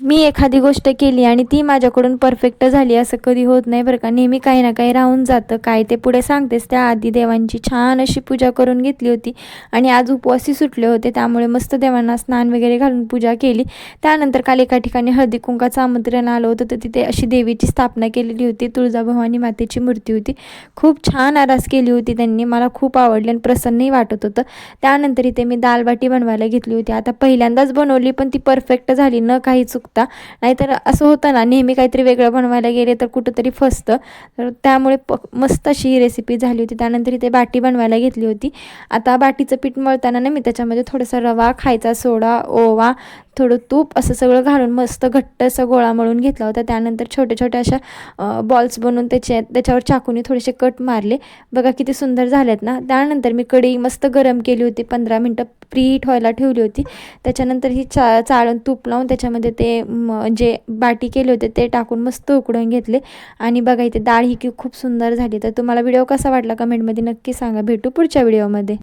मी एखादी गोष्ट केली आणि ती माझ्याकडून परफेक्ट झाली असं कधी होत नाही बरं का. नेहमी काही ना काही राहून जातं. काय ते पुढे सांगतेच. त्याआधी देवांची छान अशी पूजा करून घेतली होती आणि आज उपवासही सुटले होते, त्यामुळे मस्त देवांना स्नान वगैरे घालून पूजा केली. त्यानंतर काल एका ठिकाणी हळदी कुंकाचं आमंत्रण आलं होतं, तर तिथे अशी देवीची स्थापना केलेली होती. तुळजाभवानी मातेची मूर्ती होती. खूप छान आरास केली होती त्यांनी. मला खूप आवडली आणि प्रसन्नही वाटत होतं. त्यानंतर इथे मी दाल बाटी बनवायला घेतली होती. आता पहिल्यांदाच बनवली, पण ती परफेक्ट झाली, न काही चुकता. नाहीतर असं होतं ना, नेहमी काहीतरी वेगळं बनवायला गेले तर कुठंतरी फसतं. तर त्यामुळे मस्त अशी ही रेसिपी झाली होती. त्यानंतर इथे बाटी बनवायला घेतली होती. आता बाटीचं पीठ मळताना ना, मी त्याच्यामध्ये थोडासा रवा, खायचा सोडा, ओवा, थोडं तूप असं सगळं घालून मस्त घट्ट असा गोळा मळून घेतला होता. त्यानंतर छोट्या-छोट्या अशा बॉल्स बनवून त्याच्यावर चाकूने थोडेसे कट मारले. बघा किती सुंदर झालेत ना. त्यानंतर मी कढई मस्त गरम केली होती. 15 मिनटं प्रीहीट व्हायला ठेवली होती. त्याच्यानंतर ही चाळण तूप लावून त्याच्यामध्ये ते जे बाटी केले होते ते टाकून मस्त उकडून घेतले. आणि बघा इथे डाळ ही की खूप सुंदर झाली. तर तुम्हाला व्हिडिओ कसा वाटला कमेंटमध्ये नक्की सांगा. भेटू पुढच्या व्हिडिओमध्ये.